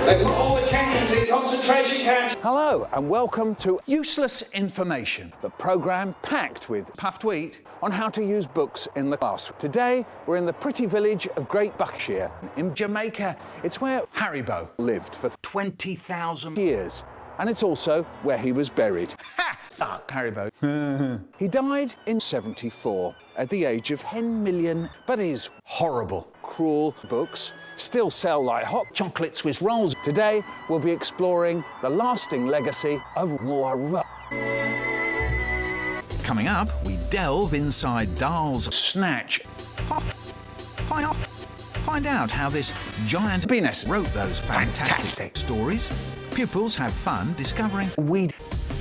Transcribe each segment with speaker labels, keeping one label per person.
Speaker 1: They put all the Kenyans in concentration camps.
Speaker 2: Hello and welcome to Useless Information, the programme packed with puffed wheat on how to use books in the classroom. Today we're in the pretty village of Great Buckshire in Jamaica. It's where Haribo lived for 20,000 years. And it's also where he was buried. Ha! Fuck Haribo. He died in 74 at the age of 10 million, but his horrible, cruel books still sell like hot chocolate Swiss rolls. Today we'll be exploring the lasting legacy of Waur. Coming up, we delve inside Dahl's snatch. Find out how this giant penis wrote those fantastic stories. Pupils have fun discovering weed.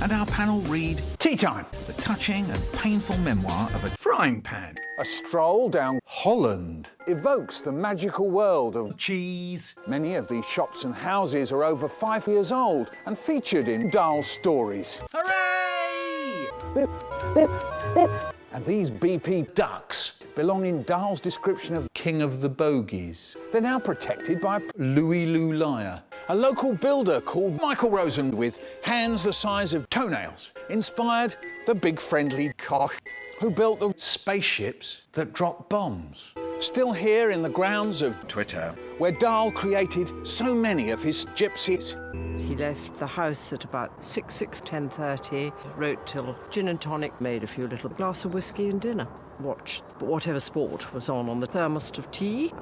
Speaker 2: And our panel read Tea Time, the touching and painful memoir of a frying pan. A stroll down Holland evokes the magical world of cheese. Many of these shops and houses are over 5 years old and featured in Dahl's stories. Hooray! And these BP ducks belong in Dahl's description of King of the Bogies. They're now protected by Louis Lulaya, a local builder called Michael Rosen with hands the size of toenails, inspired the big friendly cock who built the spaceships that drop bombs. Still here in the grounds of Twitter, where Dahl created so many of his gypsies.
Speaker 3: He left the house at about 10:30, wrote till gin and tonic, made a few little glass of whiskey and dinner. Watched whatever sport was on the thermos of tea.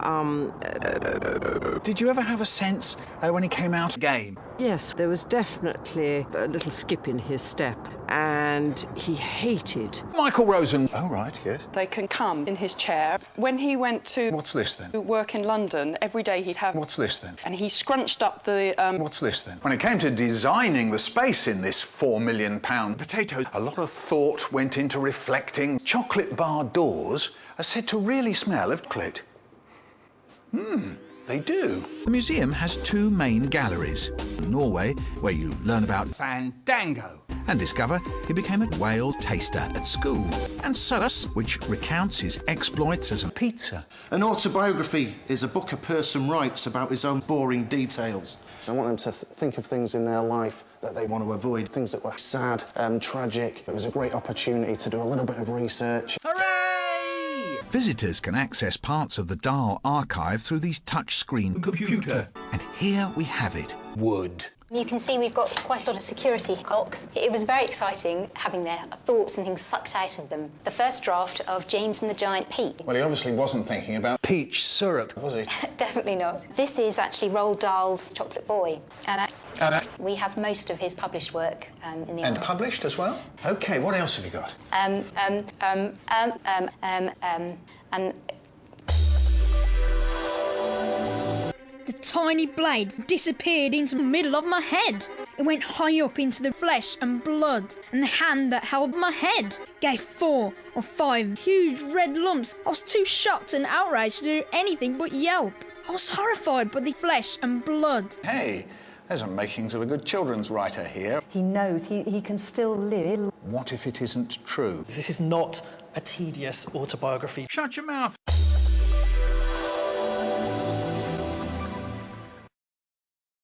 Speaker 2: Did you ever have a sense when he came out game?
Speaker 3: Yes, there was definitely a little skip in his step, and he hated
Speaker 2: Michael Rosen. Oh, right, yes.
Speaker 4: They can come in his chair. When he went to
Speaker 2: What's this then?
Speaker 4: work in London, every day he'd have...
Speaker 2: What's this then?
Speaker 4: And he scrunched up the...
Speaker 2: What's this then? When it came to designing the space in this £4 million potato, a lot of thought went into reflecting. Chocolate bar doors are said to really smell of clit. They do. The museum has two main galleries. Norway, where you learn about Fandango and discover he became a whale taster at school. And Sus, which recounts his exploits as a pizza.
Speaker 5: An autobiography is a book a person writes about his own boring details. So I want them to think of things in their life that they want to avoid, things that were sad and tragic. It was a great opportunity to do a little bit of research.
Speaker 2: Hooray! Visitors can access parts of the Dahl archive through these touch-screen computer. And here we have it. Wood.
Speaker 6: You can see we've got quite a lot of security clocks. It was very exciting having their thoughts and things sucked out of them. The first draft of James and the Giant Peach.
Speaker 2: Well, he obviously wasn't thinking about peach syrup, was he?
Speaker 6: Definitely not. This is actually Roald Dahl's Chocolate Boy. We have most of his published work in the
Speaker 2: And
Speaker 6: archive.
Speaker 2: published as well? OK, what else have you got?
Speaker 6: And
Speaker 7: The tiny blade disappeared into the middle of my head. It went high up into the flesh and blood, and the hand that held my head gave 4 or 5 huge red lumps. I was too shocked and outraged to do anything but yelp. I was horrified by the flesh and blood.
Speaker 2: Hey, there's a makings of a good children's writer here.
Speaker 8: He knows he can still live.
Speaker 2: What if it isn't true?
Speaker 9: This is not a tedious autobiography.
Speaker 2: Shut your mouth.